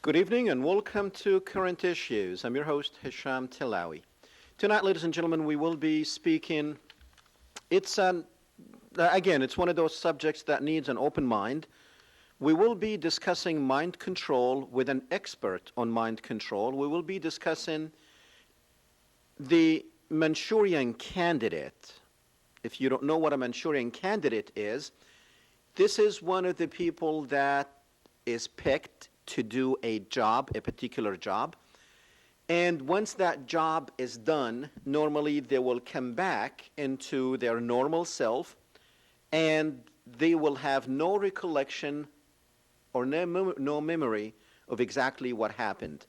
Good evening and welcome to Current Issues. I'm your host, Hesham Tillawi. Tonight, ladies and gentlemen, we will be speaking. It's one of those subjects that needs an open mind. We will be discussing mind control with an expert on mind control. We will be discussing the Munchurian Candidate. If you don't know what a Munchurian Candidate is, this is one of the people that is picked to do a job, a particular job. And once that job is done, normally they will come back into their normal self and they will have no recollection or no memory of exactly what happened.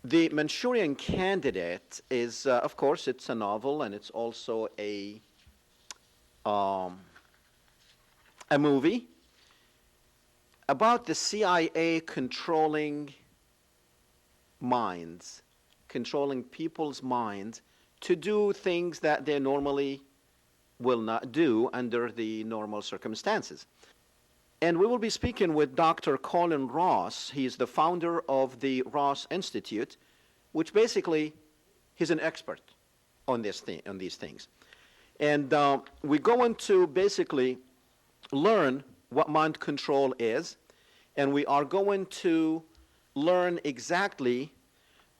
The Munchurian Candidate is, of course, it's a novel and it's also a movie about the CIA controlling minds, controlling people's minds to do things that they normally will not do under the normal circumstances. And we will be speaking with Dr. Colin Ross. He's the founder of the Ross Institute, which basically he's an expert on these things. And we're going to basically learn what mind control is, and we are going to learn exactly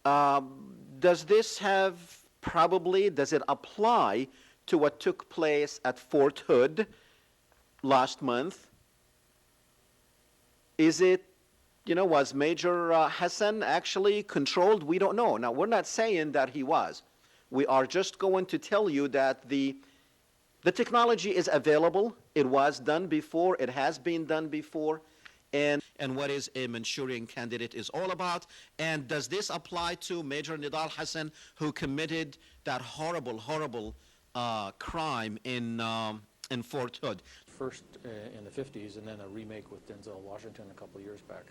does it apply to what took place at Fort Hood last month? Is it, was Major Hasan actually controlled? We don't know. Now, we're not saying that he was. We are just going to tell you that the technology is available. It was done before. It has been done before. And what is a Munchurian Candidate is all about. And does this apply to Major Nidal Hasan, who committed that horrible crime in Fort Hood? First in the 50s, and then a remake with Denzel Washington a couple of years back.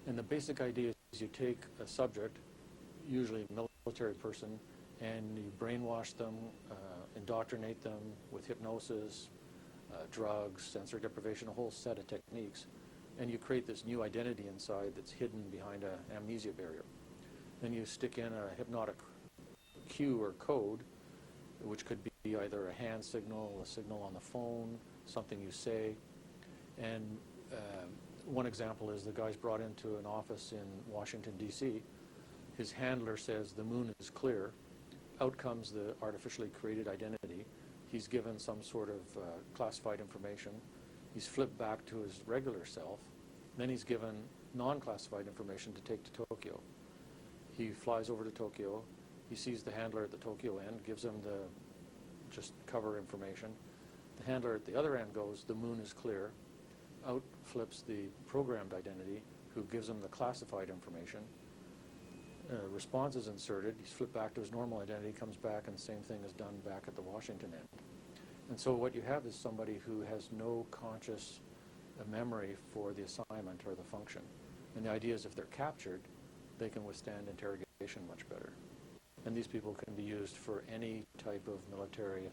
And the basic idea is you take a subject, usually a military person, and you brainwash them, indoctrinate them with hypnosis, drugs, sensory deprivation, a whole set of techniques. And you create this new identity inside that's hidden behind an amnesia barrier. Then you stick in a hypnotic cue or code, which could be either a hand signal, a signal on the phone, something you say. And one example is the guy's brought into an office in Washington, D.C. His handler says the moon is clear. Out comes the artificially created identity. He's given some sort of classified information. He's flipped back to his regular self. Then he's given non-classified information to take to Tokyo. He flies over to Tokyo. He sees the handler at the Tokyo end, gives him the just cover information. The handler at the other end goes, the moon is clear. Out flips the programmed identity, who gives him the classified information. Response is inserted. He's flipped back to his normal identity, comes back, and the same thing is done back at the Washington end. And so what you have is somebody who has no conscious memory for the assignment or the function. And the idea is if they're captured, they can withstand interrogation much better. And these people can be used for any type of military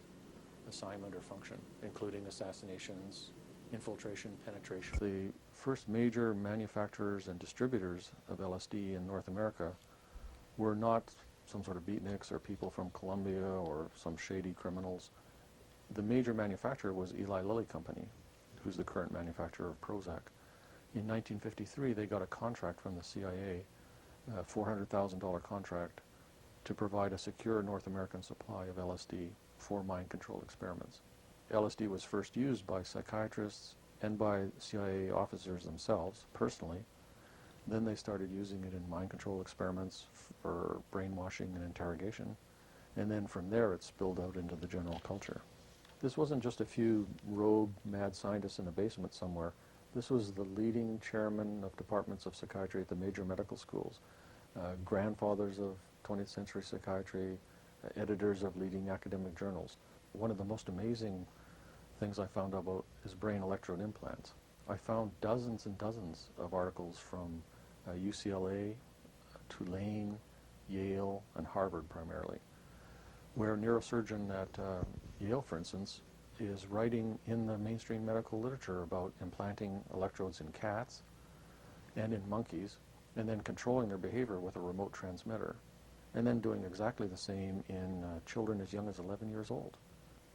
assignment or function, including assassinations, infiltration, penetration. The first major manufacturers and distributors of LSD in North America were not some sort of beatniks or people from Colombia or some shady criminals. The major manufacturer was Eli Lilly Company, who's the current manufacturer of Prozac. In 1953, they got a contract from the CIA, a $400,000 contract, to provide a secure North American supply of LSD for mind control experiments. LSD was first used by psychiatrists and by CIA officers themselves, personally. Then they started using it in mind control experiments for brainwashing and interrogation. And then from there, it spilled out into the general culture. This wasn't just a few rogue mad scientists in a basement somewhere. This was the leading chairman of departments of psychiatry at the major medical schools, grandfathers of 20th century psychiatry, editors of leading academic journals. One of the most amazing things I found out about is brain electrode implants. I found dozens and dozens of articles from UCLA, Tulane, Yale, and Harvard primarily, where a neurosurgeon at Yale, for instance, is writing in the mainstream medical literature about implanting electrodes in cats, and in monkeys, and then controlling their behavior with a remote transmitter, and then doing exactly the same in children as young as 11 years old.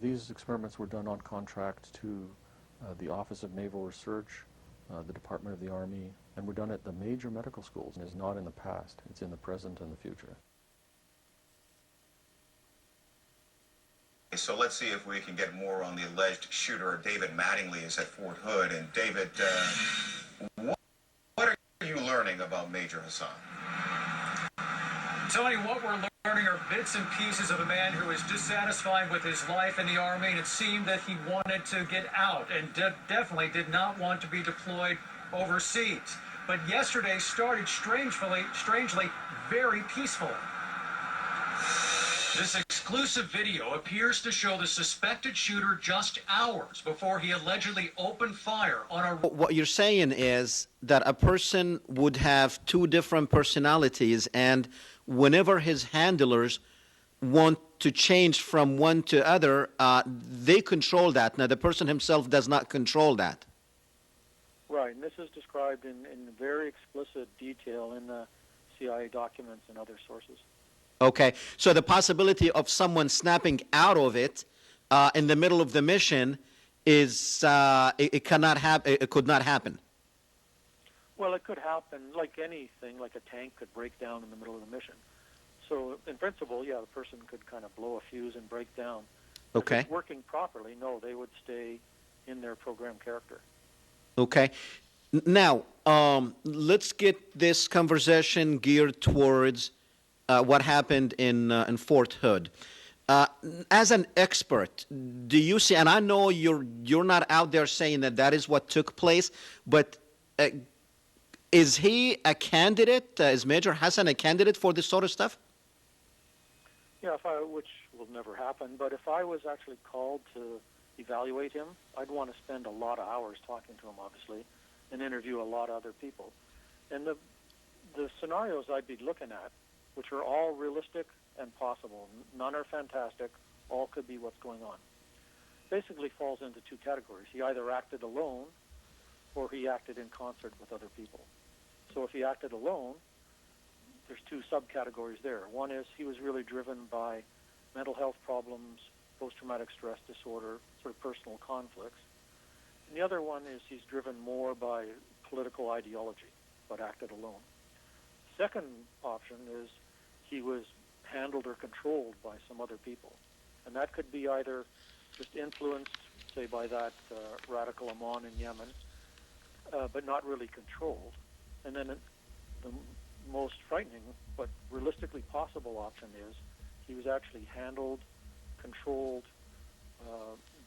These experiments were done on contract to the Office of Naval Research, the Department of the Army, and were done at the major medical schools, and is not in the past, it's in the present and the future. So let's see if we can get more on the alleged shooter. David Mattingly is at Fort Hood. And David, what are you learning about Major Hasan? Tony, what we're learning are bits and pieces of a man who is dissatisfied with his life in the Army, and it seemed that he wanted to get out and definitely did not want to be deployed overseas. But yesterday started strangely very peacefully. This exclusive video appears to show the suspected shooter just hours before he allegedly opened fire on a... What you're saying is that a person would have two different personalities, and whenever his handlers want to change from one to other, they control that. Now, the person himself does not control that. Right, and this is described in very explicit detail in the CIA documents and other sources. Okay, so the possibility of someone snapping out of it in the middle of the mission is it cannot happen. It could not happen. Well, it could happen like anything, like a tank could break down in the middle of the mission. So, in principle, yeah, the person could kind of blow a fuse and break down. Okay. If it's working properly, no, they would stay in their program character. Okay. Now, let's get this conversation geared towards what happened in Fort Hood. As an expert, do you see, and I know you're not out there saying that is what took place, but is he a candidate? Is Major Hasan a candidate for this sort of stuff? Yeah, which will never happen, but if I was actually called to evaluate him, I'd want to spend a lot of hours talking to him, obviously, and interview a lot of other people. And the scenarios I'd be looking at, which are all realistic and possible, none are fantastic, all could be what's going on, basically falls into two categories. He either acted alone or he acted in concert with other people. So if he acted alone, there's two subcategories there. One is he was really driven by mental health problems, post-traumatic stress disorder, sort of personal conflicts. And the other one is he's driven more by political ideology, but acted alone. Second option is he was handled or controlled by some other people. And that could be either just influenced, say, by that radical Amman in Yemen, but not really controlled. And then the most frightening but realistically possible option is he was actually handled, controlled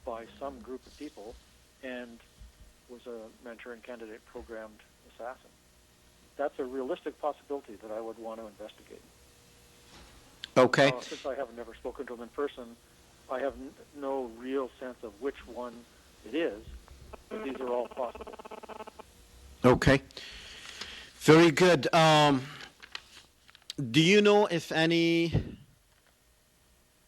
by some group of people and was a Manchurian Candidate programmed assassin. That's a realistic possibility that I would want to investigate. Okay. Since I have never spoken to him in person, I have no real sense of which one it is, but these are all possible. Okay. Very good. Do you know if any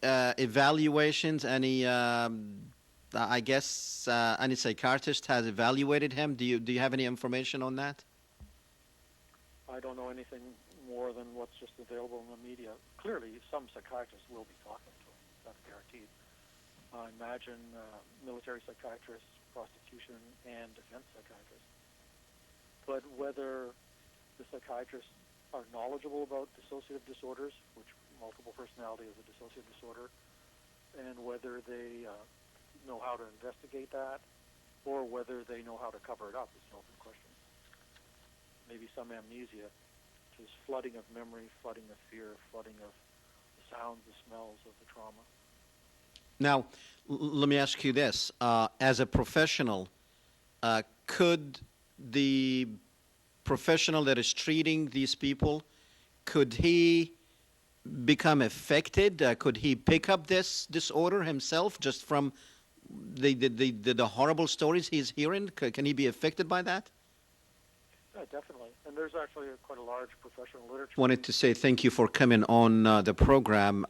evaluations, any, I guess, any psychiatrist has evaluated him? Do you have any information on that? I don't know anything more than what's just available in the media. Clearly, some psychiatrists will be talking to him. That's guaranteed. I imagine military psychiatrists, prosecution, and defense psychiatrists. But whether the psychiatrists are knowledgeable about dissociative disorders, which multiple personality is a dissociative disorder, and whether they know how to investigate that, or whether they know how to cover it up is an open question. Maybe some amnesia, which is flooding of memory, flooding of fear, flooding of the sounds, the smells of the trauma. Now, let me ask you this. As a professional, could the professional that is treating these people, could he become affected? Could he pick up this disorder himself just from the horrible stories he's hearing? Can he be affected by that? Yeah, definitely. And there's actually quite a large professional literature. Wanted to say thank you for coming on the program.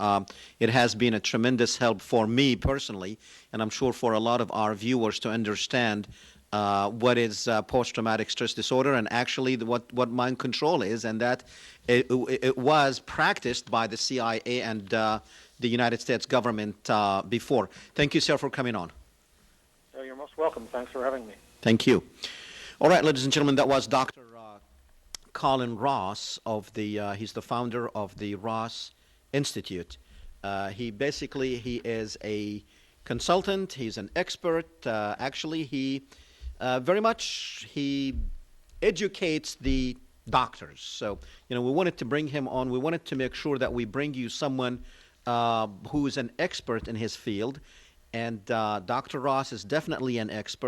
It has been a tremendous help for me personally, and I'm sure for a lot of our viewers to understand what is post-traumatic stress disorder and actually what mind control is, and that it was practiced by the CIA and the United States government before. Thank you, sir, for coming on. You're most welcome. Thanks for having me. Thank you. All right, ladies and gentlemen, that was Dr. Colin Ross of he's the founder of the Ross Institute. He is a consultant. He's an expert. Actually, he educates the doctors. So, we wanted to bring him on. We wanted to make sure that we bring you someone who is an expert in his field. And Dr. Ross is definitely an expert.